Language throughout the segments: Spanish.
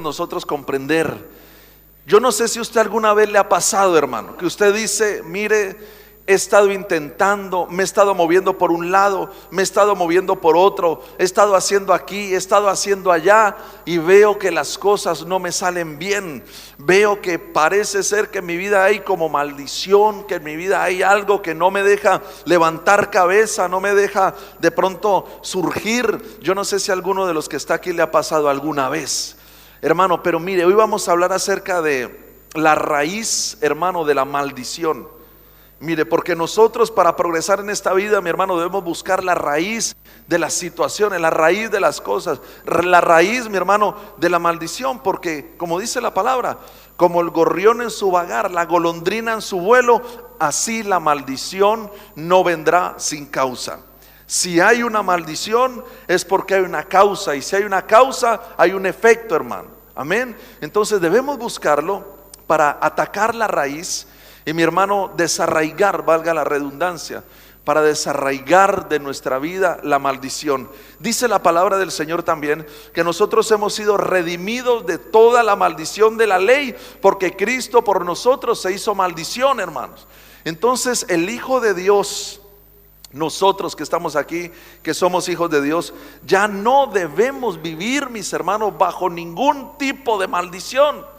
nosotros comprender. Yo no sé si usted alguna vez le ha pasado, hermano, que usted dice, mire, he estado intentando, me he estado moviendo por un lado, me he estado moviendo por otro, he estado haciendo aquí, he estado haciendo allá, y veo que las cosas no me salen bien. Veo que parece ser que en mi vida hay como maldición, que en mi vida hay algo que no me deja levantar cabeza, no me deja de pronto surgir. Yo no sé si a alguno de los que está aquí le ha pasado alguna vez, hermano, pero mire, hoy vamos a hablar acerca de la raíz, hermano, de la maldición. Mire, porque nosotros para progresar en esta vida, mi hermano, debemos buscar la raíz de las situaciones, la raíz de las cosas, la raíz, mi hermano, de la maldición. Porque como dice la palabra, como el gorrión en su vagar, la golondrina en su vuelo, así la maldición no vendrá sin causa. Si hay una maldición es porque hay una causa, y si hay una causa hay un efecto, hermano. Amén. Entonces debemos buscarlo para atacar la raíz y, mi hermano, desarraigar, valga la redundancia, para desarraigar de nuestra vida la maldición. Dice la palabra del Señor también que nosotros hemos sido redimidos de toda la maldición de la ley, porque Cristo por nosotros se hizo maldición, hermanos. Entonces el Hijo de Dios, nosotros que estamos aquí, que somos hijos de Dios, ya no debemos vivir, mis hermanos, bajo ningún tipo de maldición.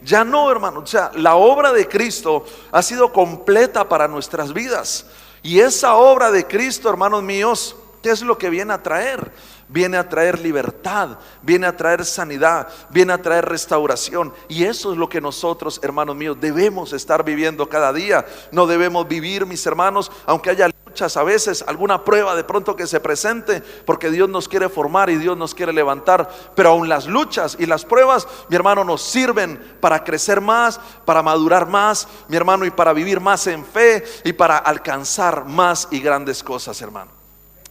Ya no, hermano. O sea, la obra de Cristo ha sido completa para nuestras vidas. Y esa obra de Cristo, hermanos míos, ¿qué es lo que viene a traer? Viene a traer libertad, viene a traer sanidad, viene a traer restauración. Y eso es lo que nosotros, hermanos míos, debemos estar viviendo cada día. No debemos vivir, mis hermanos, aunque haya luchas a veces, alguna prueba de pronto que se presente, porque Dios nos quiere formar y Dios nos quiere levantar. Pero aún las luchas y las pruebas, mi hermano, nos sirven para crecer más, para madurar más, mi hermano, y para vivir más en fe y para alcanzar más y grandes cosas, hermano.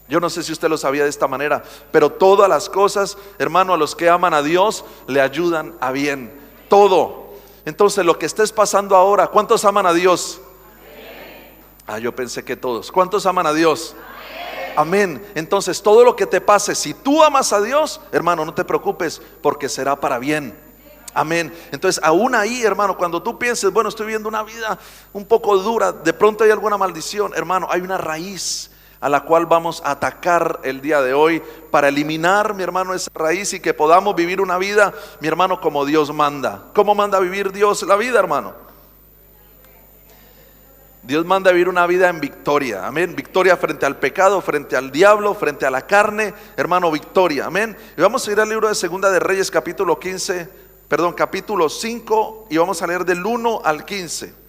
Yo no sé si usted lo sabía de esta manera, pero todas las cosas, hermano, a los que aman a Dios le ayudan a bien. Todo. Entonces lo que estés pasando ahora, ¿cuántos aman a Dios? Yo pensé que todos. ¿Cuántos aman a Dios? Amén. Entonces todo lo que te pase, si tú amas a Dios, hermano, no te preocupes, porque será para bien. Amén. Entonces aún ahí, hermano, cuando tú pienses, bueno, estoy viviendo una vida un poco dura, de pronto hay alguna maldición, hermano, hay una raíz a la cual vamos a atacar el día de hoy para eliminar, mi hermano, esa raíz, y que podamos vivir una vida, mi hermano, como Dios manda. ¿Cómo manda vivir Dios la vida, hermano? Dios manda vivir una vida en victoria, amén. Victoria frente al pecado, frente al diablo, frente a la carne, hermano, victoria, amén. Y vamos a ir al libro de Segunda de Reyes, capítulo 5, y vamos a leer del 1 al 15.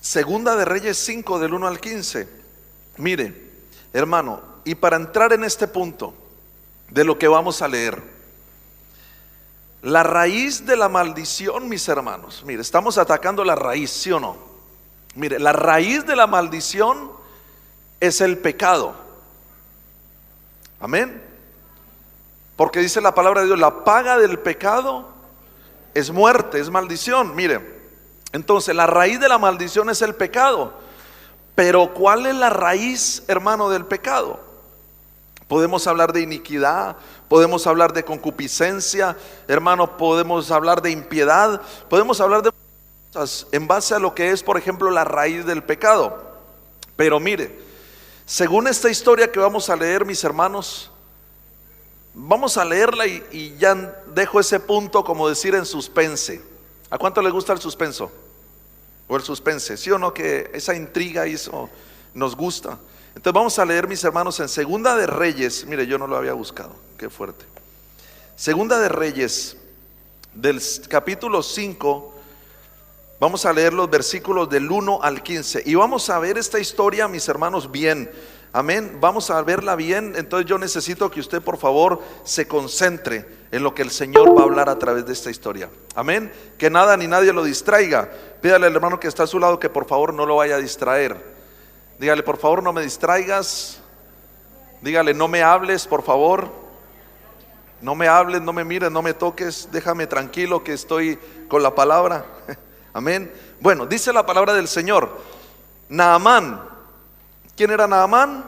Segunda de Reyes 5, del 1 al 15. Mire, hermano, y para entrar en este punto de lo que vamos a leer, la raíz de la maldición, mis hermanos, mire, estamos atacando la raíz, ¿sí o no? Mire, la raíz de la maldición es el pecado. Amén. Porque dice la palabra de Dios, la paga del pecado es muerte, es maldición. Mire, entonces la raíz de la maldición es el pecado. Pero ¿cuál es la raíz, hermano, del pecado? Podemos hablar de iniquidad, podemos hablar de concupiscencia, hermano, podemos hablar de impiedad, podemos hablar de cosas en base a lo que es, por ejemplo, la raíz del pecado. Pero mire, según esta historia que vamos a leer, mis hermanos, vamos a leerla y ya dejo ese punto, como decir, en suspense. ¿A cuánto le gusta el suspenso? O el suspense, ¿sí o no? Que esa intriga y eso nos gusta. Entonces vamos a leer, mis hermanos, en Segunda de Reyes. Mire, yo no lo había buscado, qué fuerte. Segunda de Reyes, del capítulo 5. Vamos a leer los versículos del 1 al 15. Y vamos a ver esta historia, mis hermanos, bien. Amén, vamos a verla bien. Entonces yo necesito que usted, por favor, se concentre en lo que el Señor va a hablar a través de esta historia. Amén, que nada ni nadie lo distraiga. Pídale al hermano que está a su lado que por favor no lo vaya a distraer. Dígale, por favor, no me distraigas. Dígale, no me hables, por favor. No me hables, no me mires, no me toques. Déjame tranquilo que estoy con la palabra. Amén. Bueno, dice la palabra del Señor. Naamán. ¿Quién era Naamán?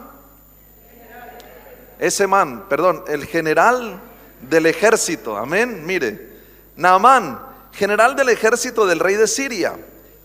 Ese man, perdón, el general del ejército. Amén. Mire, Naamán, general del ejército del rey de Siria,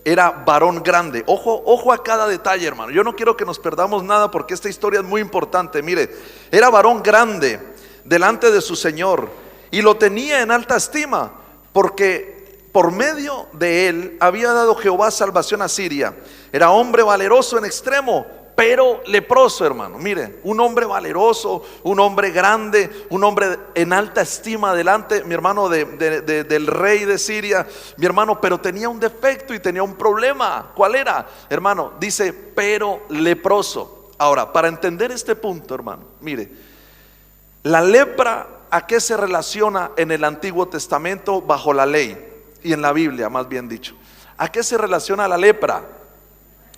era varón grande. Ojo, ojo a cada detalle, hermano. Yo no quiero que nos perdamos nada porque esta historia es muy importante. Mire, era varón grande delante de su Señor y lo tenía en alta estima, porque por medio de él había dado Jehová salvación a Siria. Era hombre valeroso en extremo, pero leproso, hermano. Mire, un hombre valeroso, un hombre grande, un hombre en alta estima delante, mi hermano, del rey de Siria, mi hermano, pero tenía un defecto y tenía un problema. ¿Cuál era? Hermano, dice, pero leproso. Ahora, para entender este punto, hermano, mire, la lepra, ¿a qué se relaciona en el Antiguo Testamento bajo la ley? Y en la Biblia, más bien dicho. ¿A qué se relaciona la lepra?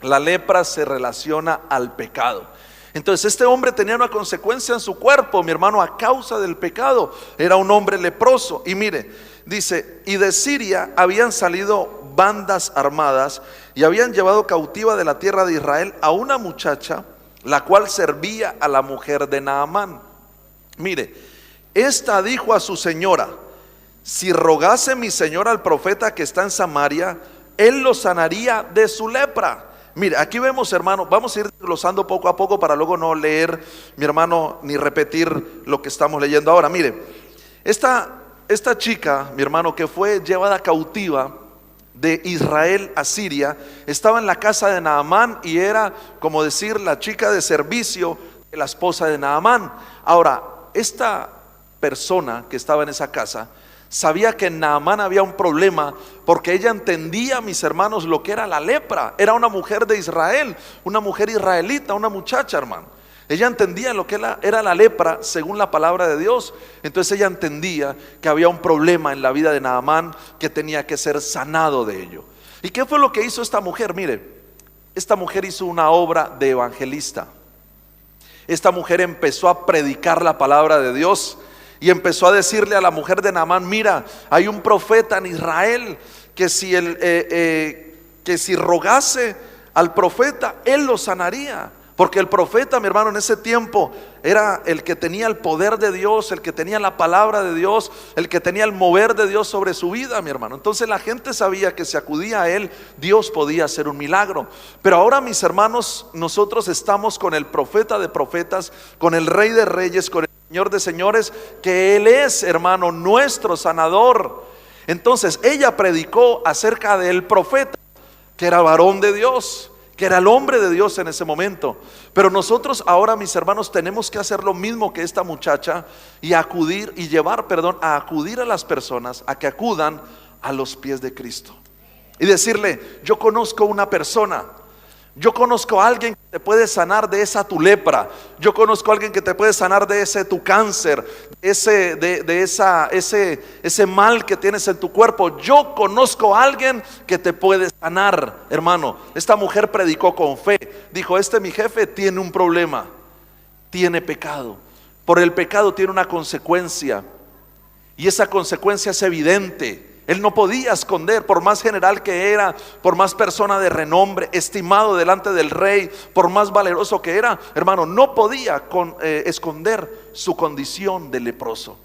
La lepra se relaciona al pecado. Entonces este hombre tenía una consecuencia en su cuerpo, mi hermano, a causa del pecado. Era un hombre leproso. Y mire, dice, y de Siria habían salido bandas armadas y habían llevado cautiva de la tierra de Israel a una muchacha, la cual servía a la mujer de Naamán. Mire, esta dijo a su señora: si rogase mi señor al profeta que está en Samaria, él lo sanaría de su lepra. Mire, aquí vemos, hermano, vamos a ir glosando poco a poco para luego no leer, mi hermano, ni repetir lo que estamos leyendo ahora. Mire, esta chica, mi hermano, que fue llevada cautiva de Israel a Siria, estaba en la casa de Naamán y era, como decir, la chica de servicio de la esposa de Naamán. Ahora, esta persona que estaba en esa casa sabía que en Naamán había un problema, porque ella entendía, mis hermanos, lo que era la lepra. Era una mujer de Israel, una mujer israelita, una muchacha, hermano. Ella entendía lo que era la lepra según la palabra de Dios. Entonces ella entendía que había un problema en la vida de Naamán que tenía que ser sanado de ello. ¿Y qué fue lo que hizo esta mujer? Mire, esta mujer hizo una obra de evangelista. Esta mujer empezó a predicar la palabra de Dios y empezó a decirle a la mujer de Naamán: mira, hay un profeta en Israel que si rogase al profeta, él lo sanaría. Porque el profeta, mi hermano, en ese tiempo era el que tenía el poder de Dios, el que tenía la palabra de Dios, el que tenía el mover de Dios sobre su vida, mi hermano. Entonces la gente sabía que si acudía a él, Dios podía hacer un milagro. Pero ahora, mis hermanos, nosotros estamos con el profeta de profetas, con el rey de reyes, con el Señor de señores, que él es, hermano, nuestro sanador. Entonces ella predicó acerca del profeta, que era varón de Dios, que era el hombre de Dios en ese momento. Pero nosotros ahora, mis hermanos, tenemos que hacer lo mismo que esta muchacha y acudir a las personas a que acudan a los pies de Cristo y decirle: yo conozco una persona, yo conozco a alguien que te puede sanar de esa tu lepra, yo conozco a alguien que te puede sanar de ese tu cáncer, ese mal que tienes en tu cuerpo. Yo conozco a alguien que te puede sanar, hermano. Esta mujer predicó con fe, dijo: mi jefe tiene un problema, tiene pecado, por el pecado tiene una consecuencia, y esa consecuencia es evidente. Él no podía esconder, por más general que era, por más persona de renombre, estimado delante del rey, por más valeroso que era, hermano, no podía esconder su condición de leproso.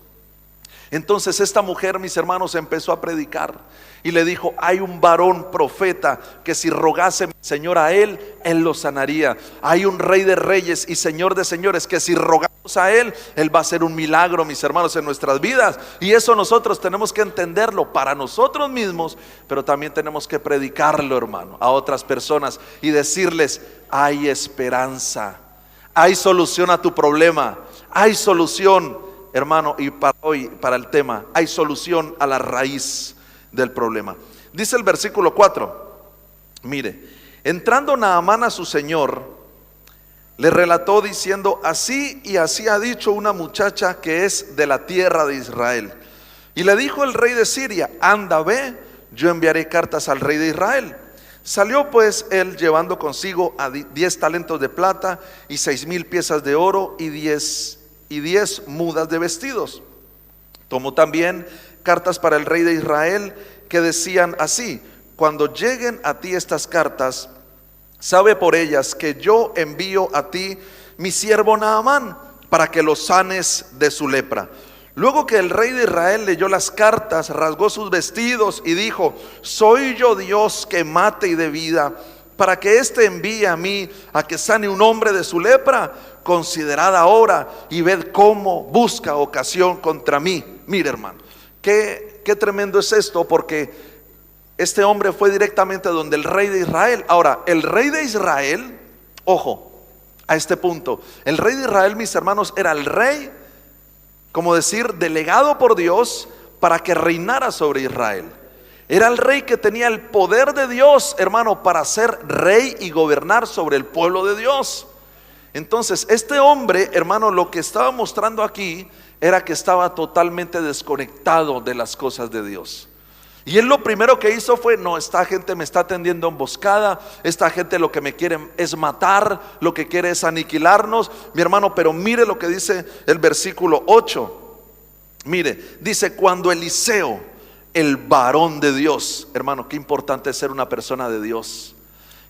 Entonces esta mujer, mis hermanos, empezó a predicar y le dijo: hay un varón profeta que si rogase mi Señor a él, él lo sanaría. Hay un rey de reyes y Señor de señores que si rogamos a él, él va a hacer un milagro, mis hermanos, en nuestras vidas. Y eso nosotros tenemos que entenderlo para nosotros mismos, pero también tenemos que predicarlo, hermano, a otras personas y decirles: hay esperanza, hay solución a tu problema, hay solución, hermano. Y para hoy, para el tema, hay solución a la raíz del problema. Dice el versículo 4, mire: entrando Naamán a su señor, le relató diciendo: así y así ha dicho una muchacha que es de la tierra de Israel. Y le dijo el rey de Siria: anda, ve, yo enviaré cartas al rey de Israel. Salió pues él llevando consigo a 10 talentos de plata y 6,000 piezas de oro y 10 mudas de vestidos. Tomó también cartas para el rey de Israel que decían así: cuando lleguen a ti estas cartas, sabe por ellas que yo envío a ti mi siervo Naamán para que lo sanes de su lepra. Luego que el rey de Israel leyó las cartas, rasgó sus vestidos y dijo: ¿soy yo Dios que mate y dé vida, para que éste envíe a mí a que sane un hombre de su lepra? Considerad ahora y ved cómo busca ocasión contra mí. Mire, hermano, qué tremendo es esto, porque este hombre fue directamente donde el rey de Israel. Ahora, el rey de Israel, ojo a este punto, el rey de Israel, mis hermanos, era el rey, como decir, delegado por Dios para que reinara sobre Israel. Era el rey que tenía el poder de Dios, hermano, para ser rey y gobernar sobre el pueblo de Dios. Entonces, este hombre, hermano, lo que estaba mostrando aquí era que estaba totalmente desconectado de las cosas de Dios. Y él lo primero que hizo fue: no, esta gente me está tendiendo emboscada, esta gente lo que me quiere es matar, lo que quiere es aniquilarnos, mi hermano. Pero mire lo que dice el versículo 8. Mire, dice: cuando Eliseo, el varón de Dios, hermano, qué importante es ser una persona de Dios.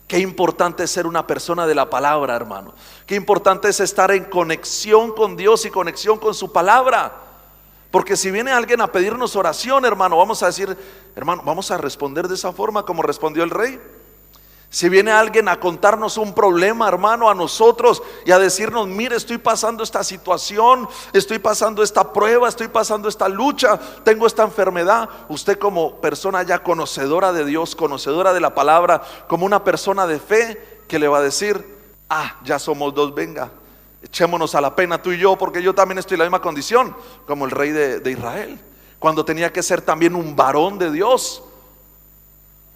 Qué importante es ser una persona de la palabra, hermano. Qué importante es estar en conexión con Dios y conexión con su palabra. Porque si viene alguien a pedirnos oración, hermano, vamos a decir: hermano, vamos a responder de esa forma como respondió el rey. Si viene alguien a contarnos un problema, hermano, a nosotros y a decirnos: mire, estoy pasando esta situación, estoy pasando esta prueba, estoy pasando esta lucha, tengo esta enfermedad. Usted, como persona ya conocedora de Dios, conocedora de la palabra, como una persona de fe, que le va a decir: ah, ya somos dos, venga, echémonos a la pena tú y yo, porque yo también estoy en la misma condición como el rey de Israel, cuando tenía que ser también un varón de Dios.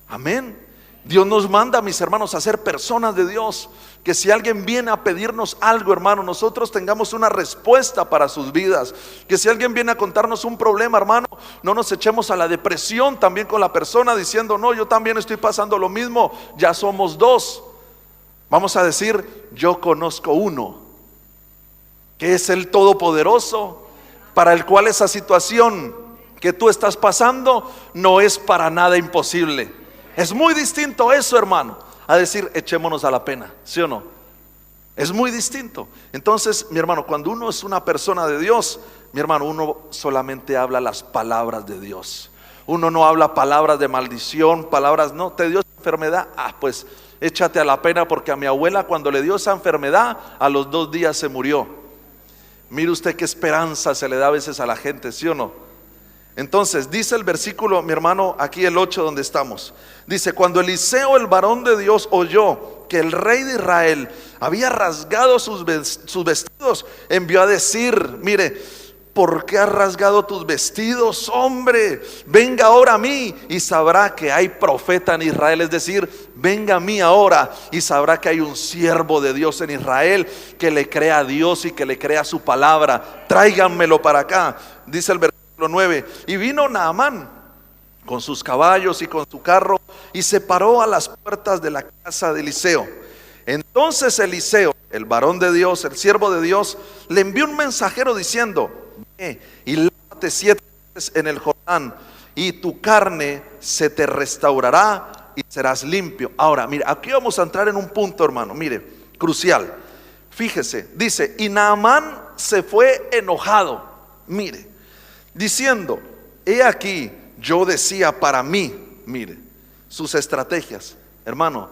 Amén. Dios nos manda, mis hermanos, a ser personas de Dios, que si alguien viene a pedirnos algo, hermano, nosotros tengamos una respuesta para sus vidas. Que si alguien viene a contarnos un problema, hermano, no nos echemos a la depresión también con la persona diciendo: no, yo también estoy pasando lo mismo, ya somos dos. Vamos a decir: yo conozco uno, que es el Todopoderoso, para el cual esa situación que tú estás pasando no es para nada imposible. Es muy distinto eso, hermano, a decir: echémonos a la pena, ¿sí o no? Es muy distinto. Entonces, mi hermano, cuando uno es una persona de Dios, mi hermano, uno solamente habla las palabras de Dios. Uno no habla palabras de maldición, palabras: no, te dio esa enfermedad, ah, pues échate a la pena, porque a mi abuela, cuando le dio esa enfermedad, a los 2 días se murió. Mire usted qué esperanza se le da a veces a la gente, ¿sí o no? Entonces dice el versículo, mi hermano, aquí el 8 donde estamos, dice: cuando Eliseo, el varón de Dios, oyó que el rey de Israel había rasgado sus vestidos, envió a decir: mire, ¿por qué has rasgado tus vestidos, hombre? Venga ahora a mí y sabrá que hay profeta en Israel. Es decir, venga a mí ahora y sabrá que hay un siervo de Dios en Israel, que le crea a Dios y que le crea su palabra. Tráiganmelo para acá. Dice el versículo 9: y vino Naamán con sus caballos y con su carro y se paró a las puertas de la casa de Eliseo. Entonces Eliseo, el varón de Dios, el siervo de Dios, le envió un mensajero diciendo: ve y lávate 7 veces en el Jordán, y tu carne se te restaurará y serás limpio. Ahora, mire, aquí vamos a entrar en un punto, hermano, mire, crucial. Fíjese, dice: y Naamán se fue enojado, mire, diciendo: he aquí, yo decía para mí. Mire, sus estrategias, hermano,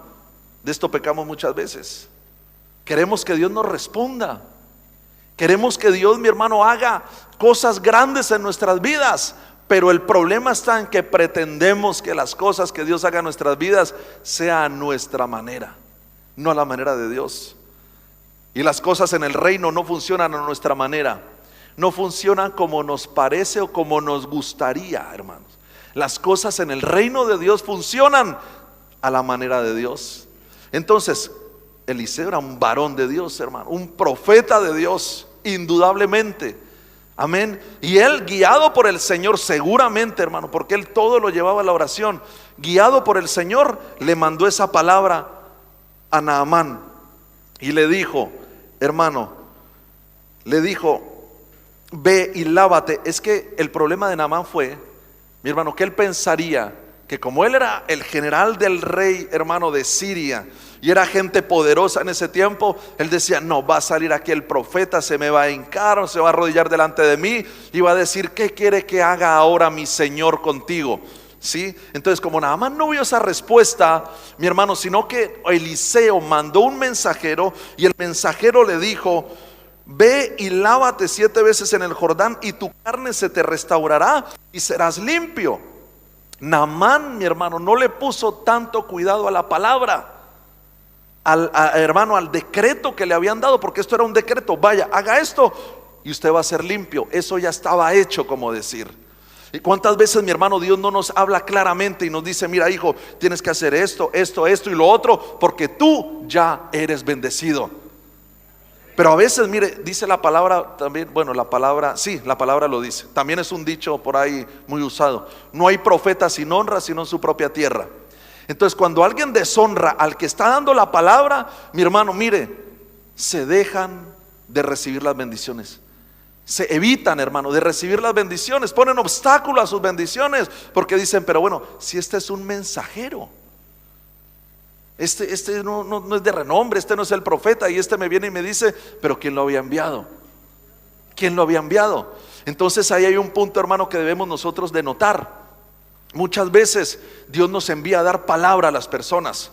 de esto pecamos muchas veces. Queremos que Dios nos responda. Queremos que Dios, mi hermano, haga cosas grandes en nuestras vidas. Pero el problema está en que pretendemos que las cosas que Dios haga en nuestras vidas sea a nuestra manera, no a la manera de Dios. Y las cosas en el reino no funcionan a nuestra manera, no funcionan como nos parece o como nos gustaría, hermanos. Las cosas en el reino de Dios funcionan a la manera de Dios. Entonces, Eliseo era un varón de Dios, hermano, un profeta de Dios, indudablemente. Amén. Y él, guiado por el Señor, seguramente, hermano, porque él todo lo llevaba a la oración, guiado por el Señor, le mandó esa palabra a Naamán y le dijo, hermano, le dijo: ve y lávate. Es que el problema de Naamán fue, mi hermano, que él pensaría que como él era el general del rey, hermano, de Siria, y era gente poderosa en ese tiempo, él decía: no, va a salir aquí el profeta, se me va a hincar o se va a arrodillar delante de mí y va a decir: ¿qué quiere que haga ahora mi Señor contigo? ¿Sí? Entonces, como Naamán no vio esa respuesta, mi hermano, sino que Eliseo mandó un mensajero, y el mensajero le dijo: ve y lávate 7 veces en el Jordán y tu carne se te restaurará y serás limpio. Naamán, mi hermano, no le puso tanto cuidado a la palabra, hermano, al decreto que le habían dado, porque esto era un decreto: vaya, haga esto y usted va a ser limpio. Eso ya estaba hecho, como decir. ¿Y cuántas veces, mi hermano, Dios no nos habla claramente y nos dice: mira, hijo, tienes que hacer esto, esto, esto y lo otro, porque tú ya eres bendecido? Pero a veces, mire, dice la palabra también, bueno, la palabra, sí, la palabra lo dice. También es un dicho por ahí muy usado: no hay profeta sin honra, sino en su propia tierra. Entonces, cuando alguien deshonra al que está dando la palabra, mi hermano, mire, se dejan de recibir las bendiciones. Se evitan, hermano, de recibir las bendiciones. Ponen obstáculo a sus bendiciones, porque dicen: pero bueno, si este es un mensajero, este no es de renombre, este no es el profeta, y este me viene y me dice: pero ¿quién lo había enviado? ¿Quién lo había enviado? Entonces ahí hay un punto, hermano, que debemos nosotros de notar. Muchas veces Dios nos envía a dar palabra a las personas,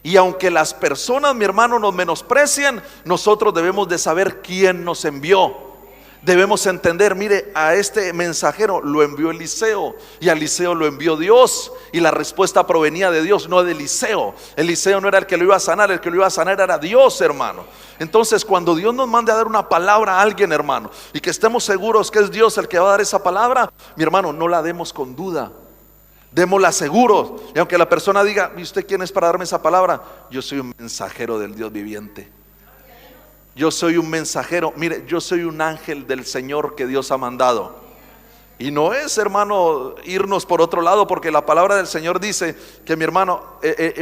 y aunque las personas, mi hermano, nos menosprecien, nosotros debemos de saber quién nos envió. Debemos entender: mire, a este mensajero lo envió Eliseo, y a Eliseo lo envió Dios, y la respuesta provenía de Dios, no de Eliseo. Eliseo no era el que lo iba a sanar, el que lo iba a sanar era Dios, hermano. Entonces, cuando Dios nos mande a dar una palabra a alguien, hermano, y que estemos seguros que es Dios el que va a dar esa palabra, mi hermano, no la demos con duda, démosla seguros. Y aunque la persona diga: ¿y usted quién es para darme esa palabra? Yo soy un mensajero del Dios viviente. Yo soy un mensajero, mire, yo soy un ángel del Señor que Dios ha mandado. Y no es, hermano, irnos por otro lado, porque la palabra del Señor dice que, mi hermano,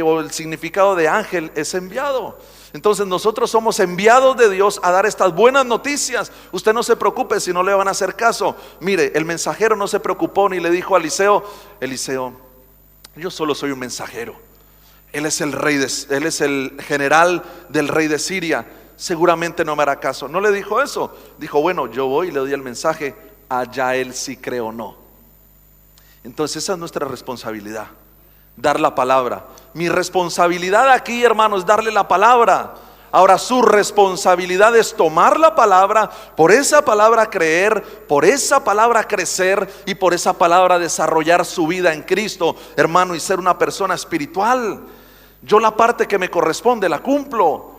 o el significado de ángel es enviado. Entonces nosotros somos enviados de Dios a dar estas buenas noticias. Usted no se preocupe si no le van a hacer caso. Mire, el mensajero no se preocupó ni le dijo a Eliseo: Eliseo, yo solo soy un mensajero. Él es el general del rey de Siria, seguramente no me hará caso. No le dijo eso. Dijo: bueno, yo voy y le doy el mensaje, allá él si cree o no. Entonces esa es nuestra responsabilidad, dar la palabra. Mi responsabilidad aquí, hermano, es darle la palabra. Ahora su responsabilidad es tomar la palabra, por esa palabra creer, por esa palabra crecer, y por esa palabra desarrollar su vida en Cristo, hermano, y ser una persona espiritual. Yo la parte que me corresponde la cumplo,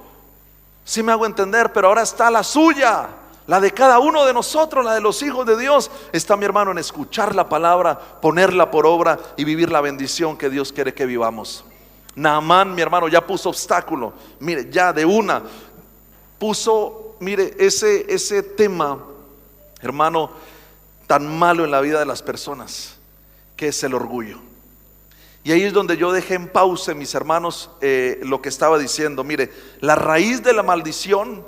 sí me hago entender, pero ahora está la suya, la de cada uno de nosotros, la de los hijos de Dios. Está, mi hermano, en escuchar la palabra, ponerla por obra y vivir la bendición que Dios quiere que vivamos. Naamán, mi hermano, ya puso obstáculo. Mire, ya de una puso, mire, ese tema, hermano, tan malo en la vida de las personas, que es el orgullo. Y ahí es donde yo dejé en pausa, mis hermanos, lo que estaba diciendo. Mire, la raíz de la maldición,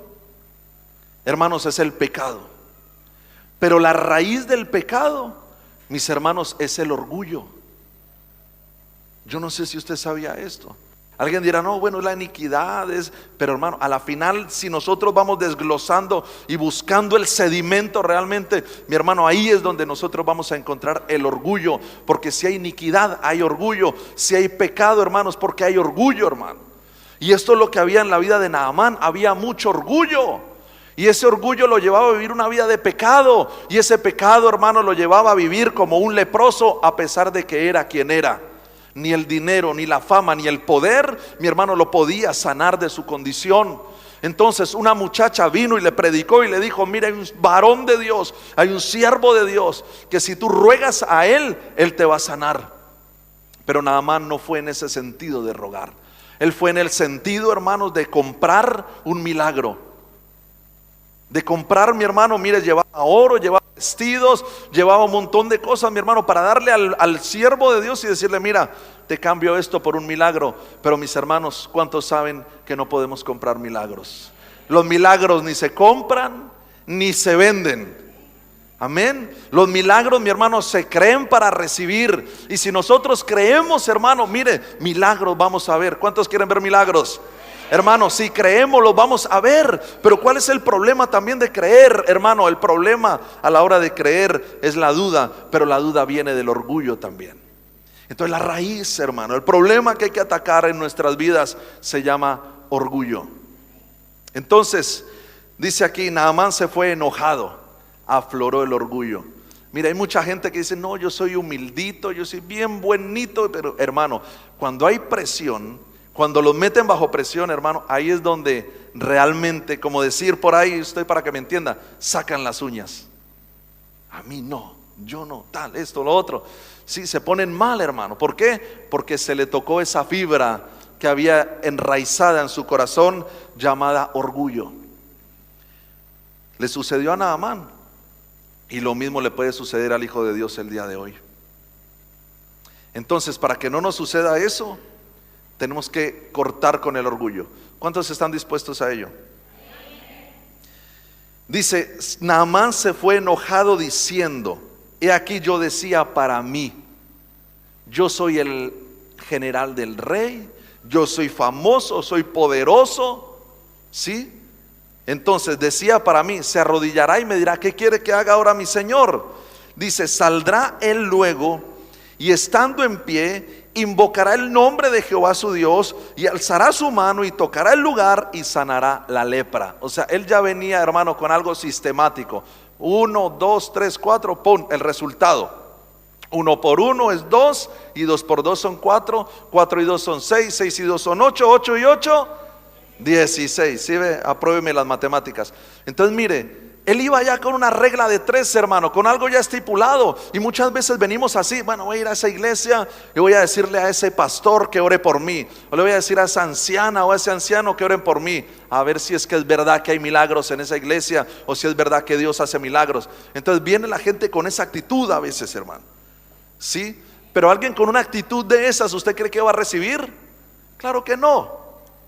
hermanos, es el pecado. Pero la raíz del pecado, mis hermanos, es el orgullo. Yo no sé si usted sabía esto. Alguien dirá: no, bueno, es la iniquidad, pero hermano, a la final, si nosotros vamos desglosando y buscando el sedimento realmente, mi hermano, ahí es donde nosotros vamos a encontrar el orgullo. Porque si hay iniquidad, hay orgullo. Si hay pecado, hermanos, porque hay orgullo, hermano. Y esto es lo que había en la vida de Naamán. Había mucho orgullo, y ese orgullo lo llevaba a vivir una vida de pecado. Y ese pecado, hermano, lo llevaba a vivir como un leproso, a pesar de que era quien era. Ni el dinero, ni la fama, ni el poder, mi hermano, lo podía sanar de su condición. Entonces una muchacha vino y le predicó y le dijo: mira, hay un varón de Dios, hay un siervo de Dios, que si tú ruegas a él, él te va a sanar. Pero Naamán no fue en ese sentido de rogar. Él fue en el sentido, hermanos, de comprar un milagro. De comprar, mi hermano, mire, llevaba oro, llevaba vestidos, llevaba un montón de cosas, mi hermano, para darle al siervo de Dios y decirle: mira, te cambio esto por un milagro. Pero mis hermanos, ¿cuántos saben que no podemos comprar milagros? Los milagros ni se compran ni se venden. Amén. Los milagros, mi hermano, se creen para recibir. Y si nosotros creemos, hermano, mire, milagros vamos a ver. ¿Cuántos quieren ver milagros? Hermano, si creemos los vamos a ver. Pero ¿cuál es el problema también de creer, hermano? El problema a la hora de creer es la duda, pero la duda viene del orgullo también. Entonces la raíz, hermano, el problema que hay que atacar en nuestras vidas se llama orgullo. Entonces, dice aquí, Naamán se fue enojado, afloró el orgullo. Mira, hay mucha gente que dice, no, yo soy humildito, yo soy bien buenito. Pero hermano, cuando hay presión, cuando los meten bajo presión, hermano, ahí es donde realmente, como decir por ahí, estoy para que me entienda, sacan las uñas. A mí no, yo no, tal, esto, lo otro. Sí, se ponen mal, hermano. ¿Por qué? Porque se le tocó esa fibra que había enraizada en su corazón, llamada orgullo. Le sucedió a Naamán, y lo mismo le puede suceder al Hijo de Dios el día de hoy. Entonces, para que no nos suceda eso, tenemos que cortar con el orgullo. ¿Cuántos están dispuestos a ello? Dice, Naamán se fue enojado diciendo, he aquí yo decía para mí, yo soy el general del rey, yo soy famoso, soy poderoso, ¿sí? Entonces decía para mí, se arrodillará y me dirá, ¿qué quiere que haga ahora mi Señor? Dice, saldrá él luego y estando en pie, invocará el nombre de Jehová su Dios y alzará su mano y tocará el lugar y sanará la lepra. O sea, él ya venía, hermano, con algo sistemático. 1, 2, 3, 4, pum, el resultado. 1 por 1 es 2 y 2 por 2 son 4, 4 y 2 son 6, 6 y 2 son 8, 8 y 8, 16. ¿Sí ve? Apruébeme las matemáticas. Entonces mire, él iba ya con una regla de 3, hermano, con algo ya estipulado. Y muchas veces venimos así, bueno, voy a ir a esa iglesia y voy a decirle a ese pastor que ore por mí, o le voy a decir a esa anciana o a ese anciano que oren por mí, a ver si es que es verdad que hay milagros en esa iglesia, o si es verdad que Dios hace milagros. Entonces viene la gente con esa actitud a veces, hermano. ¿Sí? Pero alguien con una actitud de esas, ¿usted cree que va a recibir? Claro que no.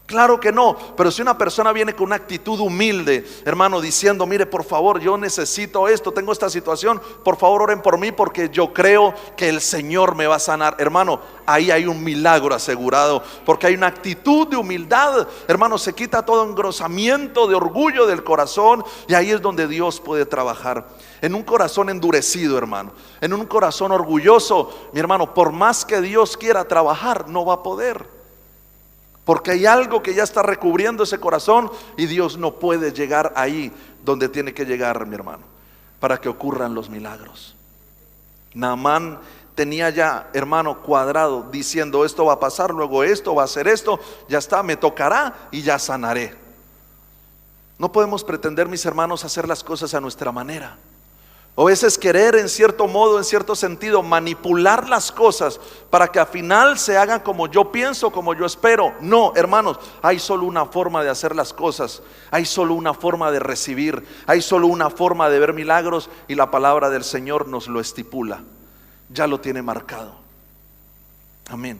Claro que no, pero si una persona viene con una actitud humilde, hermano, diciendo, mire, por favor, yo necesito esto, tengo esta situación, por favor oren por mí porque yo creo que el Señor me va a sanar. Hermano, ahí hay un milagro asegurado, porque hay una actitud de humildad, hermano, se quita todo engrosamiento de orgullo del corazón, y ahí es donde Dios puede trabajar. En un corazón endurecido, hermano, en un corazón orgulloso, mi hermano, por más que Dios quiera trabajar, no va a poder. Porque hay algo que ya está recubriendo ese corazón y Dios no puede llegar ahí donde tiene que llegar, mi hermano, para que ocurran los milagros. Naamán tenía ya, hermano, cuadrado, diciendo, esto va a pasar, luego esto va a hacer esto, ya está, me tocará y ya sanaré. No podemos pretender, mis hermanos, hacer las cosas a nuestra manera. O a veces querer en cierto modo, en cierto sentido, manipular las cosas para que al final se hagan como yo pienso, como yo espero. No, hermanos, hay solo una forma de hacer las cosas. Hay solo una forma de recibir. Hay solo una forma de ver milagros, y la palabra del Señor nos lo estipula. Ya lo tiene marcado. Amén.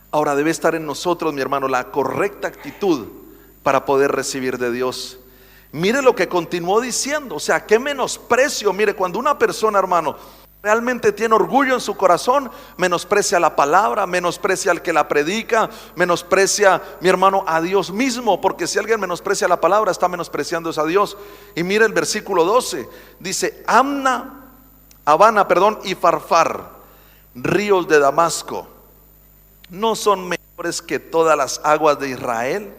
Ahora debe estar en nosotros, mi hermano, la correcta actitud para poder recibir de Dios. Mire lo que continuó diciendo, o sea, qué menosprecio. Mire, cuando una persona, hermano, realmente tiene orgullo en su corazón, menosprecia la palabra, menosprecia al que la predica, menosprecia, mi hermano, a Dios mismo, porque si alguien menosprecia la palabra, está menospreciando a Dios. Y mire el versículo 12, dice, Abana, y Farfar, ríos de Damasco, ¿no son mejores que todas las aguas de Israel?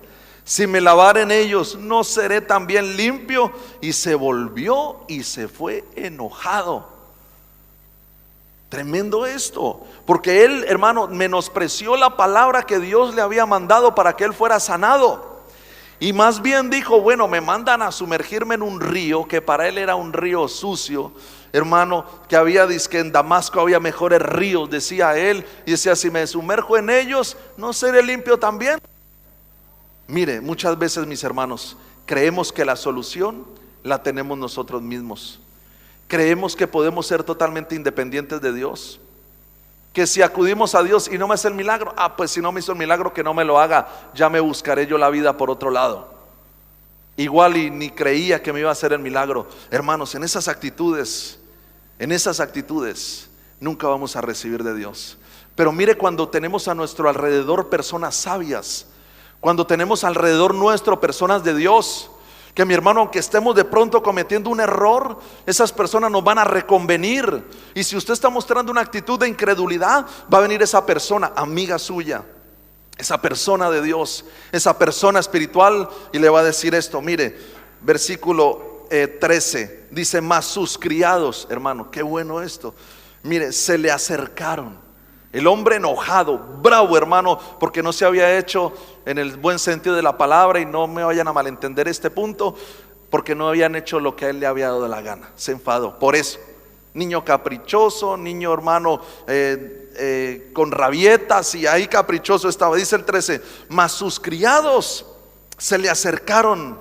Si me lavare en ellos, ¿no seré también limpio? Y se volvió y se fue enojado. Tremendo esto, porque él, hermano, menospreció la palabra que Dios le había mandado para que él fuera sanado. Y más bien dijo, bueno, me mandan a sumergirme en un río, que para él era un río sucio, hermano, que había, dice que en Damasco había mejores ríos, decía él, y decía, si me sumerjo en ellos, ¿no seré limpio también? Mire, muchas veces, mis hermanos, creemos que la solución la tenemos nosotros mismos. Creemos que podemos ser totalmente independientes de Dios, que si acudimos a Dios y no me hace el milagro, pues si no me hizo el milagro, que no me lo haga, ya me buscaré yo la vida por otro lado. igual y ni creía que me iba a hacer el milagro. Hermanos, en esas actitudes nunca vamos a recibir de Dios. Pero mire, cuando tenemos a nuestro alrededor personas sabias, cuando tenemos alrededor nuestro personas de Dios, que mi hermano, aunque estemos de pronto cometiendo un error, esas personas nos van a reconvenir. Y si usted está mostrando una actitud de incredulidad, va a venir esa persona, amiga suya, esa persona de Dios, esa persona espiritual, y le va a decir esto. Mire, versículo 13, dice: mas sus criados, hermano, qué bueno esto. Mire, se le acercaron. El hombre enojado, bravo, hermano, porque no se había hecho en el buen sentido de la palabra, y no me vayan a malentender este punto, porque no habían hecho lo que a él le había dado la gana. Se enfadó, por eso. Niño caprichoso, niño, hermano, con rabietas, y ahí caprichoso estaba. Dice el 13: mas sus criados se le acercaron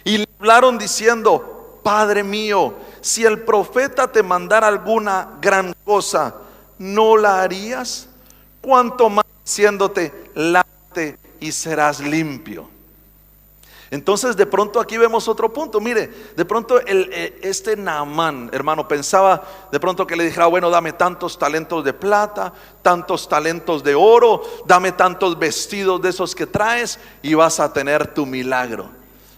y le hablaron diciendo: Padre mío, si el profeta te mandara alguna gran cosa, ¿no la harías? Cuanto más diciéndote: lávate y serás limpio. Entonces de pronto aquí vemos otro punto. Mire, de pronto este Naamán, hermano, pensaba de pronto que le dijera: bueno, dame tantos talentos de plata, tantos talentos de oro, dame tantos vestidos de esos que traes y vas a tener tu milagro.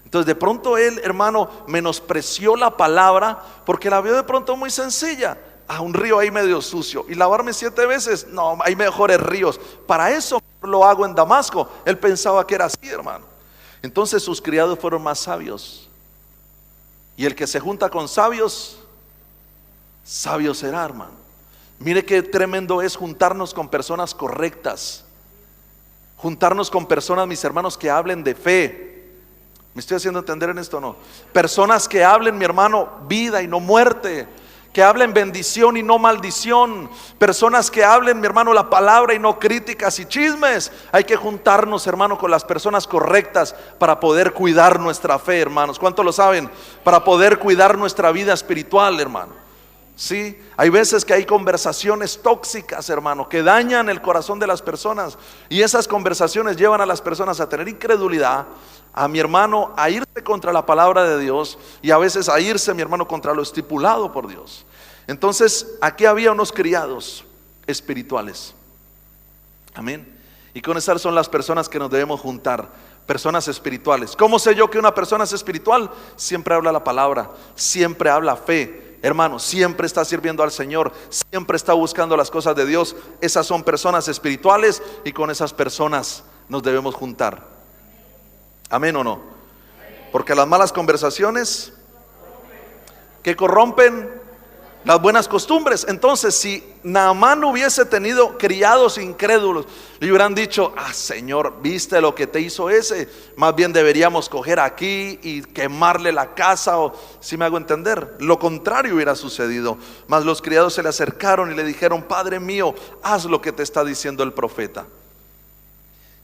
Entonces de pronto él, hermano, menospreció la palabra porque la vio de pronto muy sencilla. Un río ahí medio sucio, y lavarme 7 veces, no, hay mejores ríos, para eso lo hago en Damasco. Él pensaba que era así, hermano. Entonces sus criados fueron más sabios, y el que se junta con sabios, sabio será, hermano. Mire qué tremendo es juntarnos con personas correctas, juntarnos con personas, mis hermanos, que hablen de fe. ¿Me estoy haciendo entender en esto o no? Personas que hablen, mi hermano, vida y no muerte, que hablen bendición y no maldición. Personas que hablen, mi hermano, la palabra y no críticas y chismes. Hay que juntarnos, hermano, con las personas correctas para poder cuidar nuestra fe, hermanos. ¿Cuántos lo saben? Para poder cuidar nuestra vida espiritual, hermano. Sí, hay veces que hay conversaciones tóxicas, hermano, que dañan el corazón de las personas, y esas conversaciones llevan a las personas a tener incredulidad, a mi hermano, a irse contra la palabra de Dios, y a veces a irse, mi hermano, contra lo estipulado por Dios. Entonces aquí había unos criados espirituales, amén. Y con esas son las personas que nos debemos juntar, personas espirituales. ¿Cómo sé yo que una persona es espiritual? Siempre habla la palabra, siempre habla fe, hermano, siempre está sirviendo al Señor, siempre está buscando las cosas de Dios. Esas son personas espirituales, y con esas personas nos debemos juntar. ¿Amén o no? Porque las malas conversaciones que corrompen las buenas costumbres. Entonces, si Naamán hubiese tenido criados incrédulos, le hubieran dicho: Señor, ¿viste lo que te hizo ese? Más bien deberíamos coger aquí y quemarle la casa, o si me hago entender. Lo contrario hubiera sucedido. Mas los criados se le acercaron y le dijeron: Padre mío, haz lo que te está diciendo el profeta.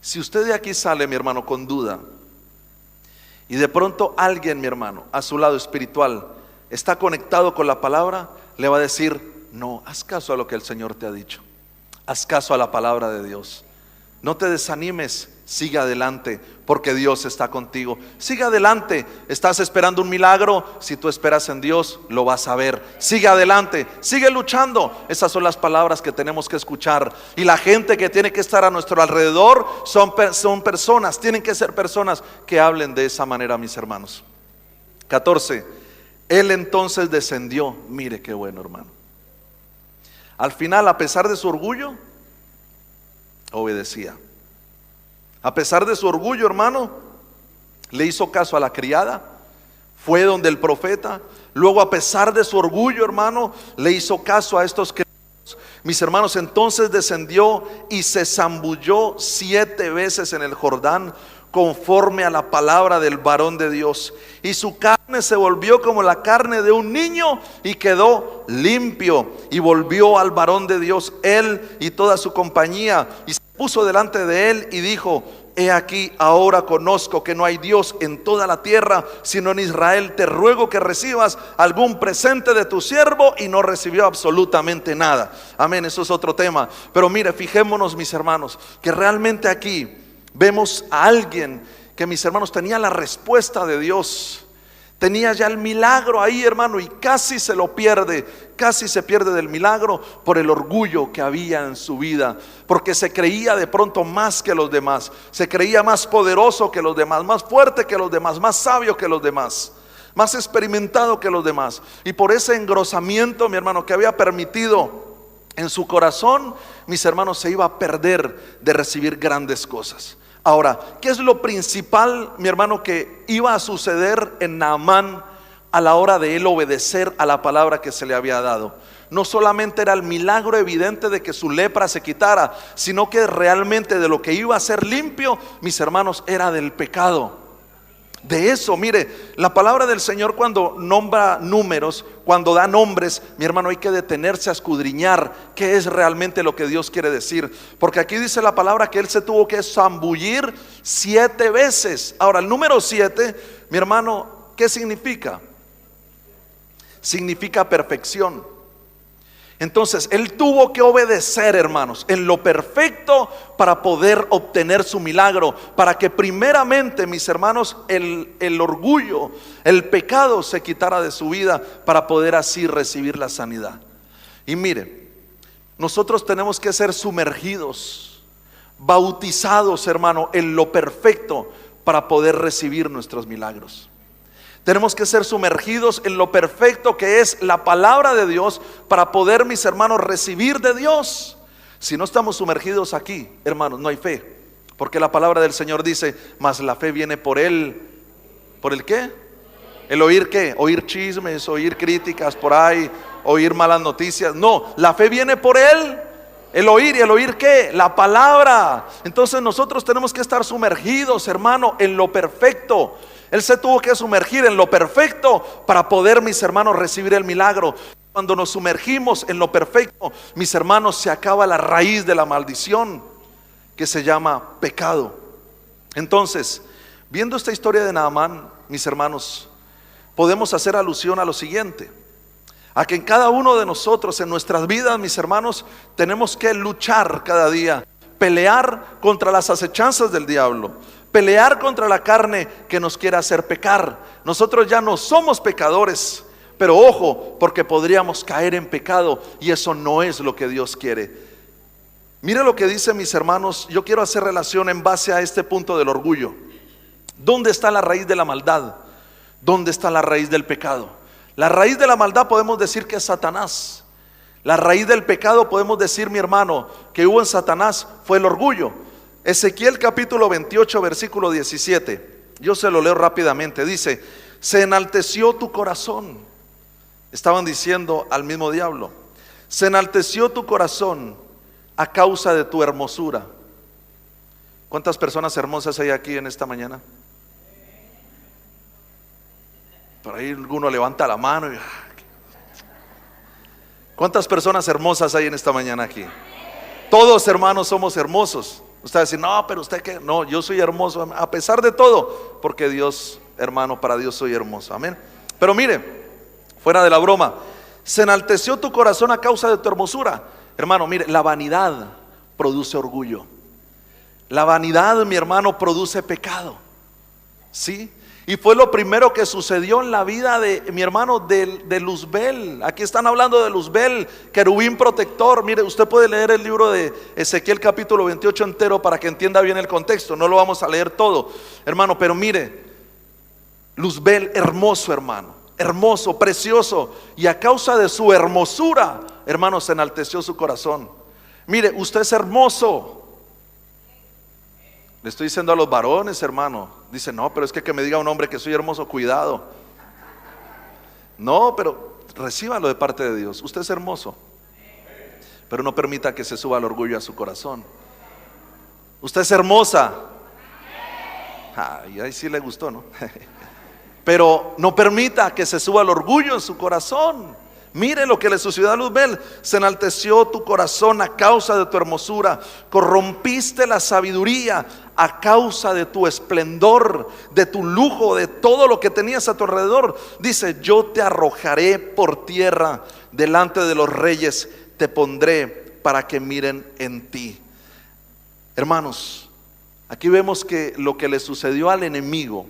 Si usted de aquí sale, mi hermano, con duda, y de pronto alguien, mi hermano, a su lado espiritual está conectado con la palabra, le va a decir: no, haz caso a lo que el Señor te ha dicho, haz caso a la palabra de Dios, no te desanimes, sigue adelante, porque Dios está contigo. Sigue adelante. Estás esperando un milagro, si tú esperas en Dios, lo vas a ver. Sigue adelante, sigue luchando. Esas son las palabras que tenemos que escuchar. Y la gente que tiene que estar a nuestro alrededor son personas, tienen que ser personas que hablen de esa manera, mis hermanos. 14. Él entonces descendió. Mire qué bueno, hermano. Al final, a pesar de su orgullo, obedecía. A pesar de su orgullo, hermano, le hizo caso a la criada, fue donde el profeta. Luego, a pesar de su orgullo, hermano, le hizo caso a estos criados. Mis hermanos, entonces descendió y se zambulló 7 veces en el Jordán, conforme a la palabra del varón de Dios, y su carne se volvió como la carne de un niño, y quedó limpio. Y volvió al varón de Dios, él y toda su compañía, y se puso delante de él y dijo: he aquí, ahora conozco que no hay Dios en toda la tierra sino en Israel. Te ruego que recibas algún presente de tu siervo. Y no recibió absolutamente nada. Amén, eso es otro tema. Pero mire, fijémonos, mis hermanos, que realmente aquí vemos a alguien que mis hermanos tenía la respuesta de Dios. Tenía ya el milagro ahí, hermano, y casi se lo pierde, casi se pierde del milagro por el orgullo que había en su vida, porque se creía de pronto más que los demás, se creía más poderoso que los demás, más fuerte que los demás, más sabio que los demás, más experimentado que los demás. Y por ese engrosamiento, mi hermano, que había permitido en su corazón, mis hermanos, se iba a perder de recibir grandes cosas. Ahora, ¿qué es lo principal, mi hermano, que iba a suceder en Naamán a la hora de él obedecer a la palabra que se le había dado? No solamente era el milagro evidente de que su lepra se quitara, sino que realmente de lo que iba a ser limpio, mis hermanos, era del pecado. De eso, mire, la palabra del Señor cuando nombra números, cuando da nombres, mi hermano, hay que detenerse a escudriñar qué es realmente lo que Dios quiere decir. Porque aquí dice la palabra que Él se tuvo que zambullir 7 veces. Ahora, el número 7, mi hermano, ¿qué significa? Significa perfección. Entonces Él tuvo que obedecer, hermanos, en lo perfecto para poder obtener su milagro, para que primeramente, mis hermanos, el orgullo, el pecado se quitara de su vida, para poder así recibir la sanidad. Y mire, nosotros tenemos que ser sumergidos, bautizados, hermano, en lo perfecto para poder recibir nuestros milagros. Tenemos que ser sumergidos en lo perfecto que es la palabra de Dios para poder, mis hermanos, recibir de Dios. Si no estamos sumergidos aquí, hermanos, no hay fe. Porque la palabra del Señor dice, mas la fe viene por Él. ¿Por el qué? ¿El oír qué? Oír chismes, oír críticas por ahí, oír malas noticias. No, la fe viene por Él. El oír, ¿y el oír qué? La palabra. Entonces nosotros tenemos que estar sumergidos, hermano, en lo perfecto. Él se tuvo que sumergir en lo perfecto para poder, mis hermanos, recibir el milagro. Cuando nos sumergimos en lo perfecto, mis hermanos, se acaba la raíz de la maldición que se llama pecado. Entonces, viendo esta historia de Naamán, mis hermanos, podemos hacer alusión a lo siguiente: a que en cada uno de nosotros, en nuestras vidas, mis hermanos, tenemos que luchar cada día, pelear contra las acechanzas del diablo, pelear contra la carne que nos quiere hacer pecar. Nosotros ya no somos pecadores, pero ojo, porque podríamos caer en pecado, y eso no es lo que Dios quiere. Mire lo que dice, mis hermanos. Yo quiero hacer relación en base a este punto del orgullo. ¿Dónde está la raíz de la maldad? ¿Dónde está la raíz del pecado? La raíz de la maldad podemos decir que es Satanás. La raíz del pecado podemos decir, mi hermano, que hubo en Satanás fue el orgullo. Ezequiel capítulo 28 versículo 17, yo se lo leo rápidamente. Dice, se enalteció tu corazón. Estaban diciendo al mismo diablo, se enalteció tu corazón a causa de tu hermosura. ¿Cuántas personas hermosas hay aquí en esta mañana? Por ahí alguno levanta la mano y... ¿Cuántas personas hermosas hay en esta mañana aquí? Todos, hermanos, somos hermosos. Usted va a decir, no, pero usted qué, no, yo soy hermoso a pesar de todo, porque Dios, hermano, para Dios soy hermoso, amén. Pero mire, fuera de la broma, se enalteció tu corazón a causa de tu hermosura. Hermano, mire, la vanidad produce orgullo. La vanidad, mi hermano, produce pecado. ¿Sí? Y fue lo primero que sucedió en la vida de mi hermano, de Luzbel. Aquí están hablando de Luzbel, querubín protector. Mire, usted puede leer el libro de Ezequiel capítulo 28 entero para que entienda bien el contexto. No lo vamos a leer todo, hermano, pero mire, Luzbel, hermoso, hermano, hermoso, precioso. Y a causa de su hermosura, hermano, se enalteció su corazón. Mire, usted es hermoso. Le estoy diciendo a los varones, hermano. Dice, no, pero es que me diga un hombre que soy hermoso, cuidado. No, pero recíbalo de parte de Dios. Usted es hermoso, pero no permita que se suba el orgullo a su corazón. Usted es hermosa. Ay, ahí sí le gustó, ¿no? Pero no permita que se suba el orgullo en su corazón. Mire lo que le sucedió a Luzbel. Se enalteció tu corazón a causa de tu hermosura. Corrompiste la sabiduría a causa de tu esplendor, de tu lujo, de todo lo que tenías a tu alrededor. Dice, yo te arrojaré por tierra delante de los reyes, te pondré para que miren en ti. Hermanos, Aquí vemos que lo que le sucedió al enemigo,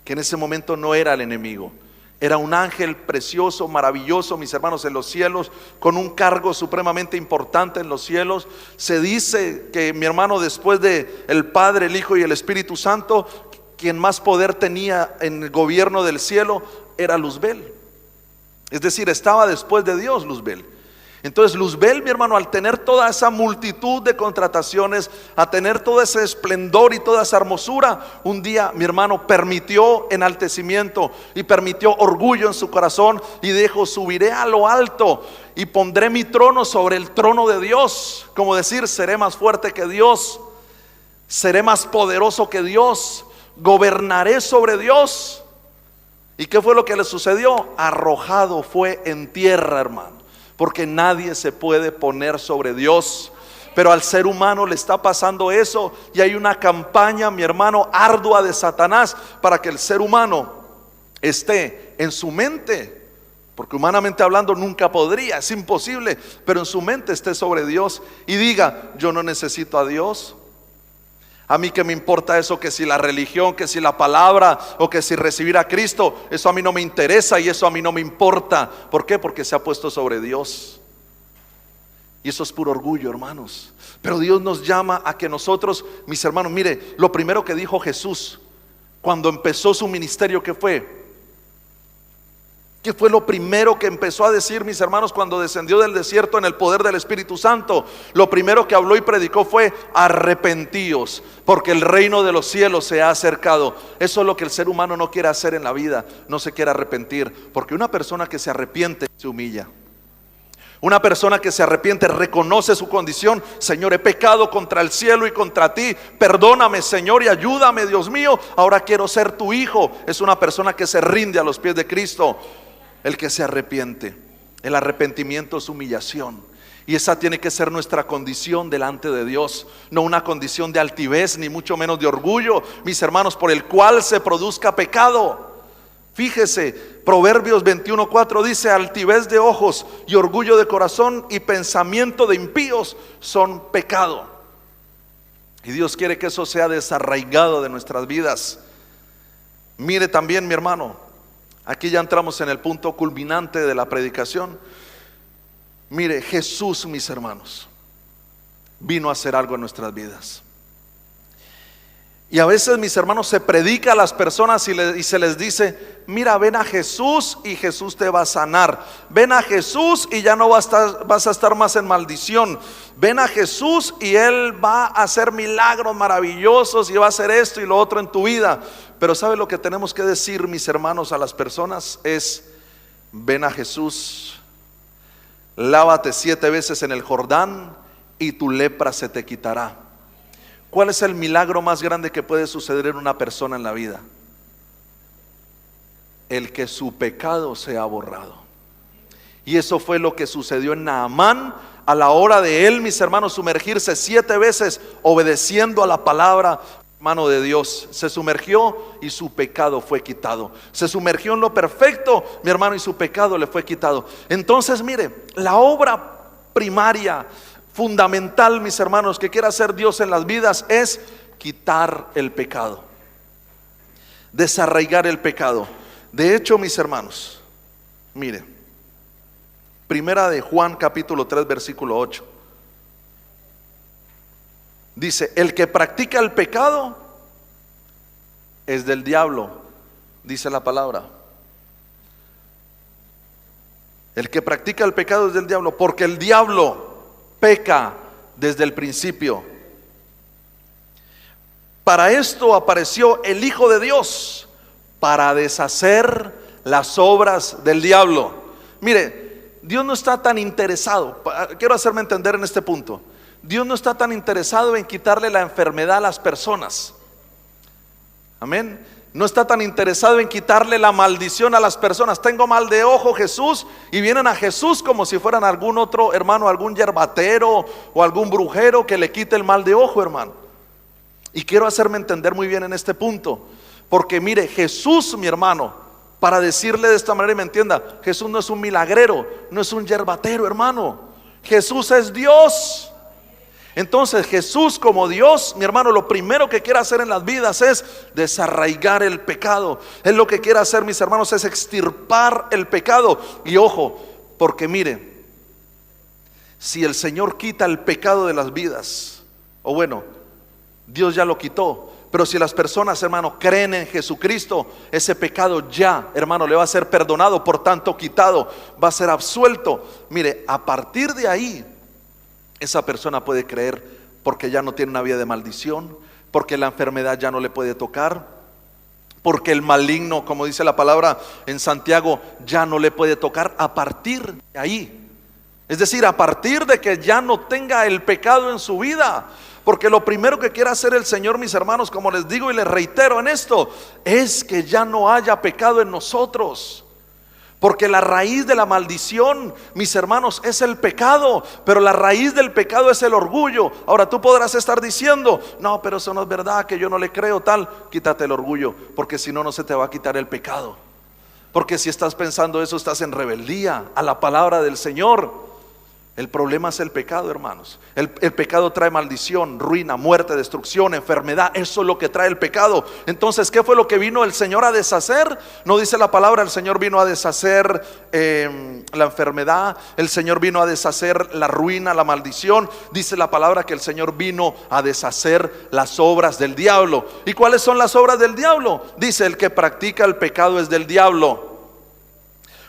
que en ese momento no era el enemigo, era un ángel precioso, maravilloso, mis hermanos, en los cielos, con un cargo supremamente importante en los cielos. Se dice que, mi hermano, después de el Padre, el Hijo y el Espíritu Santo, quien más poder tenía en el gobierno del cielo era Luzbel. Es decir, estaba después de Dios Luzbel. Entonces Luzbel, mi hermano, al tener toda esa multitud de contrataciones, a tener todo ese esplendor y toda esa hermosura, un día, mi hermano, permitió enaltecimiento y permitió orgullo en su corazón y dijo: subiré a lo alto y pondré mi trono sobre el trono de Dios. Como decir, seré más fuerte que Dios, seré más poderoso que Dios, gobernaré sobre Dios. ¿Y qué fue lo que le sucedió? Arrojado fue en tierra, hermano, porque nadie se puede poner sobre Dios. Pero al ser humano le está pasando eso, y hay una campaña, mi hermano, ardua de Satanás para que el ser humano esté en su mente, porque humanamente hablando nunca podría, es imposible, pero en su mente esté sobre Dios y diga: yo no necesito a Dios. A mí qué me importa eso, que si la religión, que si la palabra, o que si recibir a Cristo, eso a mí no me interesa y eso a mí no me importa. ¿Por qué? Porque se ha puesto sobre Dios. Y eso es puro orgullo, hermanos. Pero Dios nos llama a que nosotros, mis hermanos, mire, lo primero que dijo Jesús cuando empezó su ministerio, ¿qué fue? ¿Qué fue lo primero que empezó a decir, mis hermanos, cuando descendió del desierto en el poder del Espíritu Santo? Lo primero que habló y predicó fue: arrepentíos, porque el reino de los cielos se ha acercado. Eso es lo que el ser humano no quiere hacer en la vida, no se quiere arrepentir, porque una persona que se arrepiente se humilla. Una persona que se arrepiente reconoce su condición: Señor, he pecado contra el cielo y contra ti, perdóname, Señor, y ayúdame, Dios mío, ahora quiero ser tu hijo. Es una persona que se rinde a los pies de Cristo. El que se arrepiente, el arrepentimiento es humillación, y esa tiene que ser nuestra condición delante de Dios, no una condición de altivez, ni mucho menos de orgullo, mis hermanos, por el cual se produzca pecado. Fíjese, Proverbios 21:4 dice: altivez de ojos y orgullo de corazón y pensamiento de impíos son pecado. Y Dios quiere que eso sea desarraigado de nuestras vidas. Mire también, mi hermano, aquí ya entramos en el punto culminante de la predicación. Mire, Jesús, mis hermanos, vino a hacer algo en nuestras vidas. Y a veces, mis hermanos, se predica a las personas y se les dice: mira, ven a Jesús y Jesús te va a sanar. Ven a Jesús y ya no vas a estar más en maldición. Ven a Jesús y Él va a hacer milagros maravillosos y va a hacer esto y lo otro en tu vida. Pero ¿sabe lo que tenemos que decir, mis hermanos, a las personas? Es: ven a Jesús, lávate 7 veces en el Jordán y tu lepra se te quitará. ¿Cuál es el milagro más grande que puede suceder en una persona en la vida? El que su pecado sea borrado. Y eso fue lo que sucedió en Naamán a la hora de él, mis hermanos, sumergirse 7 veces obedeciendo a la palabra, hermano, de Dios. Se sumergió y su pecado fue quitado. Se sumergió en lo perfecto, mi hermano, y su pecado le fue quitado. Entonces, mire, la obra primaria, fundamental, mis hermanos, que quiere hacer Dios en las vidas es quitar el pecado, desarraigar el pecado. De hecho, mis hermanos, mire, primera de Juan capítulo 3 versículo 8 dice: el que practica el pecado es del diablo, dice la palabra. El que practica el pecado es del diablo, porque el diablo peca desde el principio. Para esto apareció el Hijo de Dios, para deshacer las obras del diablo. Mire, Dios no está tan interesado, quiero hacerme entender en este punto, Dios no está tan interesado en quitarle la enfermedad a las personas. Amén. No está tan interesado en quitarle la maldición a las personas. Tengo mal de ojo, Jesús, y vienen a Jesús como si fueran algún otro hermano, algún yerbatero o algún brujero que le quite el mal de ojo, hermano. Y quiero hacerme entender muy bien en este punto, porque mire, Jesús, mi hermano, para decirle de esta manera y me entienda, Jesús no es un milagrero, no es un yerbatero, hermano. Jesús es Dios. Entonces Jesús como Dios, mi hermano, lo primero que quiere hacer en las vidas es desarraigar el pecado. Él lo que quiere hacer, mis hermanos, es extirpar el pecado. Y ojo, porque mire, si el Señor quita el pecado de las vidas, o bueno, Dios ya lo quitó, pero si las personas, hermano, creen en Jesucristo, ese pecado ya, hermano, le va a ser perdonado, por tanto quitado, va a ser absuelto. Mire, a partir de ahí, esa persona puede creer, porque ya no tiene una vida de maldición, porque la enfermedad ya no le puede tocar, porque el maligno, como dice la palabra en Santiago, ya no le puede tocar. A partir de ahí, es decir, a partir de que ya no tenga el pecado en su vida. Porque lo primero que quiere hacer el Señor, mis hermanos, como les digo y les reitero en esto, es que ya no haya pecado en nosotros. Porque la raíz de la maldición, mis hermanos, es el pecado. Pero la raíz del pecado es el orgullo. Ahora tú podrás estar diciendo: no, pero eso no es verdad, que yo no le creo tal. Quítate el orgullo, porque si no, no se te va a quitar el pecado. Porque si estás pensando eso, estás en rebeldía a la palabra del Señor. El problema es el pecado, hermanos. El pecado trae maldición, ruina, muerte, destrucción, enfermedad. Eso es lo que trae el pecado. Entonces, ¿qué fue lo que vino el Señor a deshacer? No dice la palabra, el Señor vino a deshacer la enfermedad. El Señor vino a deshacer la ruina, la maldición. Dice la palabra que el Señor vino a deshacer las obras del diablo. ¿Y cuáles son las obras del diablo? Dice: el que practica el pecado es del diablo,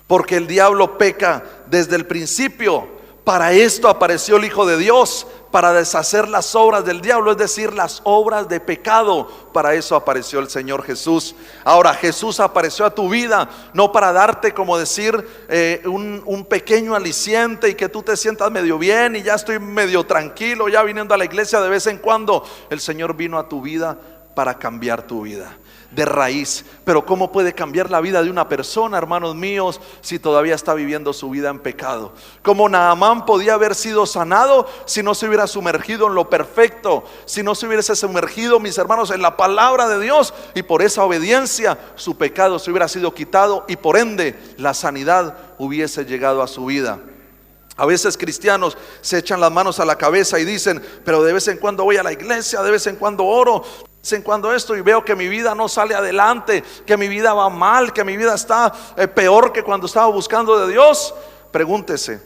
porque el diablo peca desde el principio. Para esto apareció el Hijo de Dios, para deshacer las obras del diablo, es decir, las obras de pecado. Para eso apareció el Señor Jesús. Ahora, Jesús apareció a tu vida no para darte, como decir, un pequeño aliciente y que tú te sientas medio bien y ya estoy medio tranquilo, ya viniendo a la iglesia de vez en cuando. El Señor vino a tu vida para cambiar tu vida de raíz. Pero ¿cómo puede cambiar la vida de una persona, hermanos míos, si todavía está viviendo su vida en pecado? Como Naamán podía haber sido sanado si no se hubiera sumergido en lo perfecto, si no se hubiese sumergido, mis hermanos, en la palabra de Dios, y por esa obediencia su pecado se hubiera sido quitado y por ende la sanidad hubiese llegado a su vida. A veces cristianos se echan las manos a la cabeza y dicen: pero de vez en cuando voy a la iglesia, de vez en cuando oro, de vez en cuando esto, y veo que mi vida no sale adelante, que mi vida va mal, que mi vida está peor que cuando estaba buscando de Dios. Pregúntese,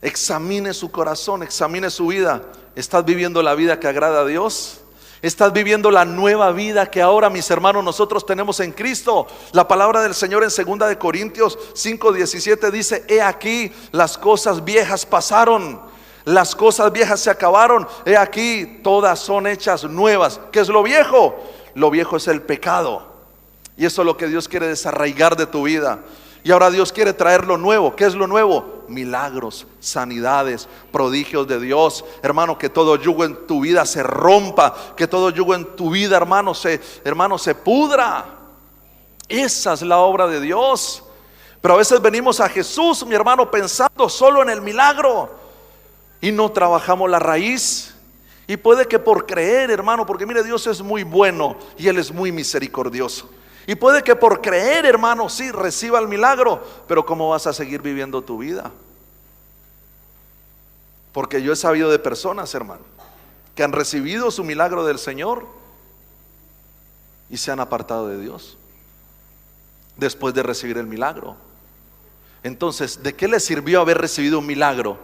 examine su corazón, examine su vida. ¿Estás viviendo la vida que agrada a Dios? ¿Estás viviendo la nueva vida que ahora, mis hermanos, nosotros tenemos en Cristo? La palabra del Señor en 2 de Corintios 5:17 dice: he aquí, las cosas viejas pasaron, las cosas viejas se acabaron, he aquí, todas son hechas nuevas. ¿Qué es lo viejo? Lo viejo es el pecado. Y eso es lo que Dios quiere desarraigar de tu vida. Y ahora Dios quiere traer lo nuevo. ¿Qué es lo nuevo? Milagros, sanidades, prodigios de Dios. Hermano, que todo yugo en tu vida se rompa, que todo yugo en tu vida, hermano, se pudra. Esa es la obra de Dios. Pero a veces venimos a Jesús, mi hermano, pensando solo en el milagro y no trabajamos la raíz. Y puede que por creer, hermano, porque mire, Dios es muy bueno y Él es muy misericordioso. Y puede que por creer, hermano, sí, reciba el milagro, pero ¿cómo vas a seguir viviendo tu vida? Porque yo he sabido de personas, hermano, que han recibido su milagro del Señor y se han apartado de Dios después de recibir el milagro. Entonces, ¿de qué le sirvió haber recibido un milagro?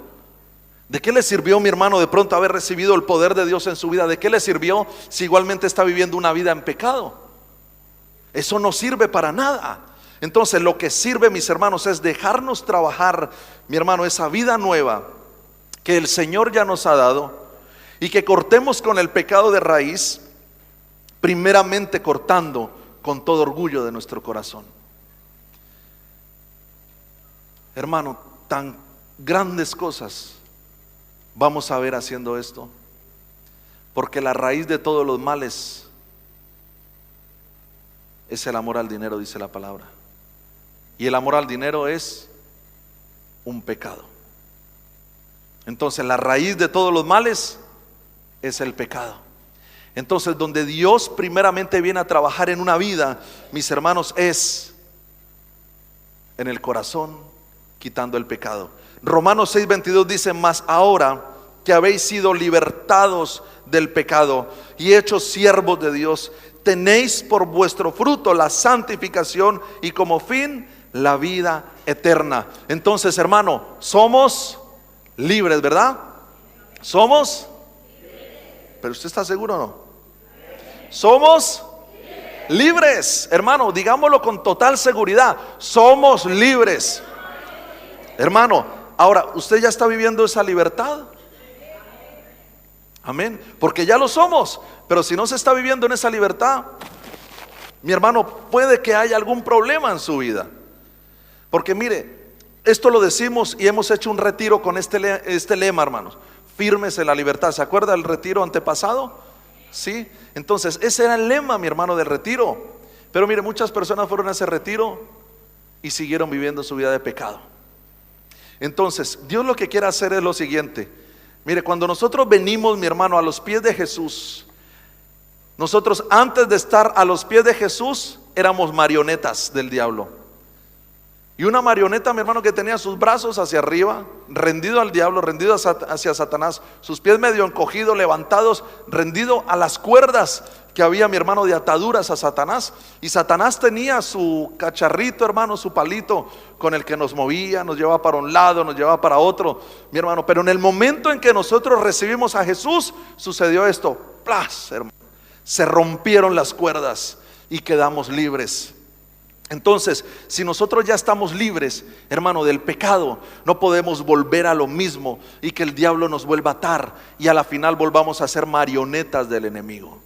¿De qué le sirvió, mi hermano, de pronto haber recibido el poder de Dios en su vida? ¿De qué le sirvió si igualmente está viviendo una vida en pecado? Eso no sirve para nada. Entonces lo que sirve, mis hermanos, es dejarnos trabajar, mi hermano, esa vida nueva que el Señor ya nos ha dado, y que cortemos con el pecado de raíz, primeramente cortando con todo orgullo de nuestro corazón. Hermano, tan grandes cosas vamos a ver haciendo esto, porque la raíz de todos los males es el amor al dinero, dice la palabra. Y el amor al dinero es un pecado. Entonces la raíz de todos los males es el pecado. Entonces donde Dios primeramente viene a trabajar en una vida, mis hermanos, es en el corazón, quitando el pecado. Romanos 6:22 dice: mas ahora que habéis sido libertados del pecado y hechos siervos de Dios, tenéis por vuestro fruto la santificación y como fin la vida eterna. Entonces, hermano, somos libres, ¿verdad? Somos. ¿Pero usted está seguro o no? Somos libres, hermano, digámoslo con total seguridad. Somos libres, hermano. Ahora, ¿usted ya está viviendo esa libertad? Amén, porque ya lo somos. Pero si no se está viviendo en esa libertad, mi hermano, puede que haya algún problema en su vida. Porque mire, esto lo decimos y hemos hecho un retiro con este lema, hermanos: firmes en la libertad. ¿Se acuerda del retiro antepasado? Sí, entonces ese era el lema, mi hermano, del retiro. Pero mire, muchas personas fueron a ese retiro y siguieron viviendo su vida de pecado. Entonces, Dios lo que quiere hacer es lo siguiente. Mire, cuando nosotros venimos, mi hermano, a los pies de Jesús, nosotros antes de estar a los pies de Jesús éramos marionetas del diablo. Y una marioneta, mi hermano, que tenía sus brazos hacia arriba, rendido al diablo, rendido hacia Satanás, sus pies medio encogidos, levantados, rendido a las cuerdas que había, mi hermano, de ataduras a Satanás. Y Satanás tenía su cacharrito, hermano, su palito con el que nos movía, nos llevaba para un lado, nos llevaba para otro, mi hermano. Pero en el momento en que nosotros recibimos a Jesús, sucedió esto: ¡plas!, hermano, se rompieron las cuerdas y quedamos libres. Entonces, si nosotros ya estamos libres, hermano, del pecado, no podemos volver a lo mismo y que el diablo nos vuelva a atar y a la final volvamos a ser marionetas del enemigo.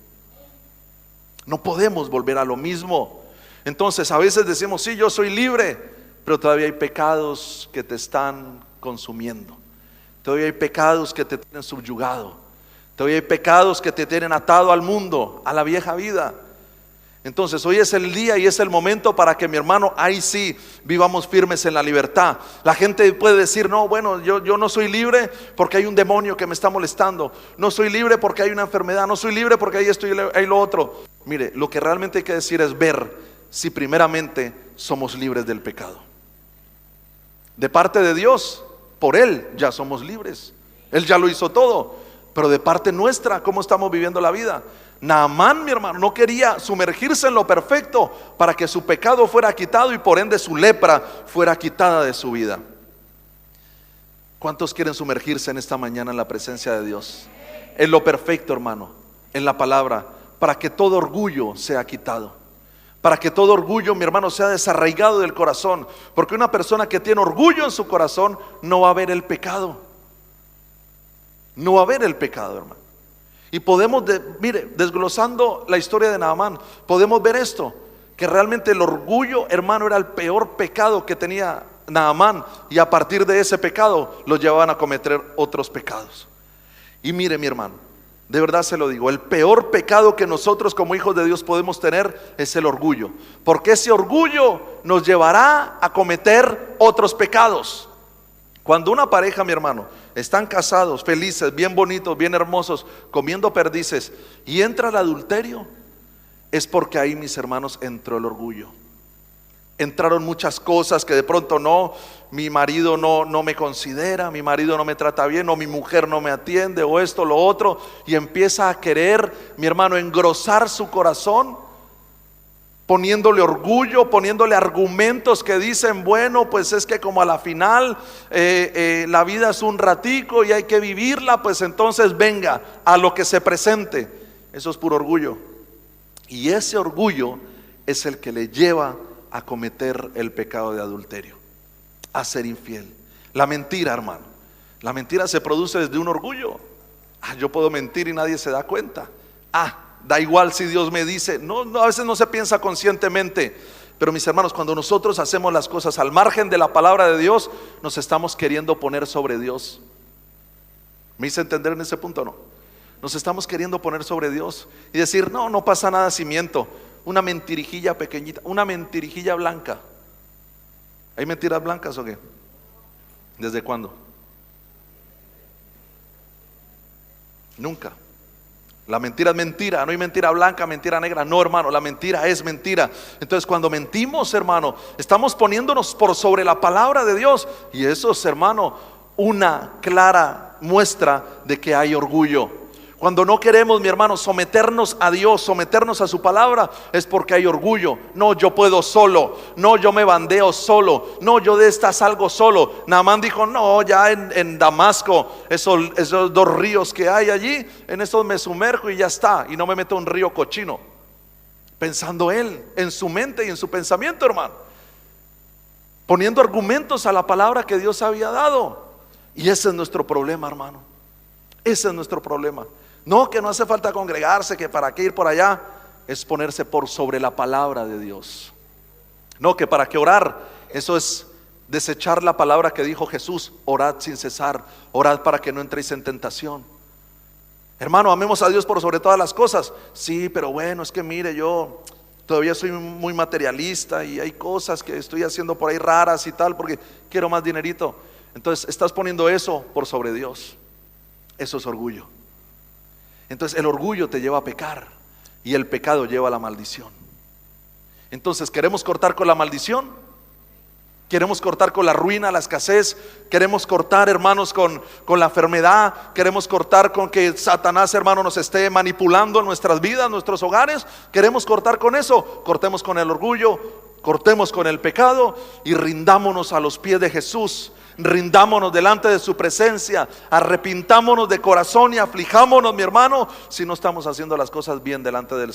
No podemos volver a lo mismo. Entonces, a veces decimos: sí, yo soy libre, pero todavía hay pecados que te están consumiendo. Todavía hay pecados que te tienen subyugado. Todavía hay pecados que te tienen atado al mundo, a la vieja vida. Entonces hoy es el día y es el momento para que, mi hermano, ahí sí vivamos firmes en la libertad. La gente puede decir: no, bueno, yo no soy libre porque hay un demonio que me está molestando. No soy libre porque hay una enfermedad. No soy libre porque hay esto y hay lo otro. Mire, lo que realmente hay que decir es ver si primeramente somos libres del pecado. De parte de Dios, por Él ya somos libres. Él ya lo hizo todo. Pero de parte nuestra, ¿cómo estamos viviendo la vida? Naamán, mi hermano, no quería sumergirse en lo perfecto para que su pecado fuera quitado y por ende su lepra fuera quitada de su vida. ¿Cuántos quieren sumergirse en esta mañana en la presencia de Dios? En lo perfecto, hermano, en la palabra, para que todo orgullo sea quitado, para que todo orgullo, mi hermano, sea desarraigado del corazón. Porque una persona que tiene orgullo en su corazón no va a ver el pecado. No va a ver el pecado, hermano. Y podemos, mire, desglosando la historia de Naamán, podemos ver esto: que realmente el orgullo, hermano, era el peor pecado que tenía Naamán. Y a partir de ese pecado lo llevaban a cometer otros pecados. Y mire, mi hermano, de verdad se lo digo, el peor pecado que nosotros como hijos de Dios podemos tener es el orgullo. Porque ese orgullo nos llevará a cometer otros pecados. Cuando una pareja, mi hermano, están casados, felices, bien bonitos, bien hermosos, comiendo perdices, y entra el adulterio, es porque ahí, mis hermanos, entró el orgullo. Entraron muchas cosas que de pronto no, mi marido no me considera, mi marido no me trata bien, o mi mujer no me atiende, o esto, lo otro, y empieza a querer, mi hermano, engrosar su corazón, poniéndole orgullo, poniéndole argumentos que dicen: bueno, pues es que como a la final la vida es un ratico y hay que vivirla, pues entonces venga a lo que se presente. Eso es puro orgullo. Y ese orgullo es el que le lleva a cometer el pecado de adulterio, a ser infiel. La mentira, hermano, la mentira se produce desde un orgullo. Yo puedo mentir y nadie se da cuenta. Da igual si Dios me dice. No, a veces no se piensa conscientemente. Pero mis hermanos, cuando nosotros hacemos las cosas al margen de la palabra de Dios, nos estamos queriendo poner sobre Dios. ¿Me hice entender en ese punto o no? Nos estamos queriendo poner sobre Dios y decir: no pasa nada si miento. Una mentirijilla pequeñita, una mentirijilla blanca. ¿Hay mentiras blancas o qué? ¿Desde cuándo? Nunca. La mentira es mentira, no hay mentira blanca, mentira negra. No, hermano, la mentira es mentira. Entonces cuando mentimos, hermano, estamos poniéndonos por sobre la palabra de Dios. Y eso es, hermano, una clara muestra de que hay orgullo. Cuando no queremos, mi hermano, someternos a Dios, someternos a su palabra, es porque hay orgullo. No, yo puedo solo. No, yo me bandeo solo. No, yo de esta salgo solo. Naamán dijo, no, ya en Damasco, esos 2 ríos que hay allí, en esos me sumerjo y ya está. Y no me meto en un río cochino. Pensando él, en su mente y en su pensamiento, hermano. Poniendo argumentos a la palabra que Dios había dado. Y ese es nuestro problema, hermano. Ese es nuestro problema. No, que no hace falta congregarse, que para qué ir por allá. Es ponerse por sobre la palabra de Dios. No, que para qué orar. Eso es desechar la palabra que dijo Jesús: orad sin cesar, orad para que no entréis en tentación. Hermano, amemos a Dios por sobre todas las cosas. Sí, pero bueno, es que mire, yo todavía soy muy materialista y hay cosas que estoy haciendo por ahí raras y tal, porque quiero más dinerito. Entonces estás poniendo eso por sobre Dios. Eso es orgullo. Entonces el orgullo te lleva a pecar y el pecado lleva a la maldición. Entonces, ¿queremos cortar con la maldición? Queremos cortar con la ruina, la escasez. Queremos cortar, hermanos, con la enfermedad. Queremos cortar con que Satanás, hermano, nos esté manipulando en nuestras vidas, nuestros hogares. Queremos cortar con eso. Cortemos con el orgullo, cortemos con el pecado y rindámonos a los pies de Jesús. Rindámonos delante de su presencia. Arrepintámonos de corazón y aflijámonos, mi hermano, si no estamos haciendo las cosas bien delante del Señor.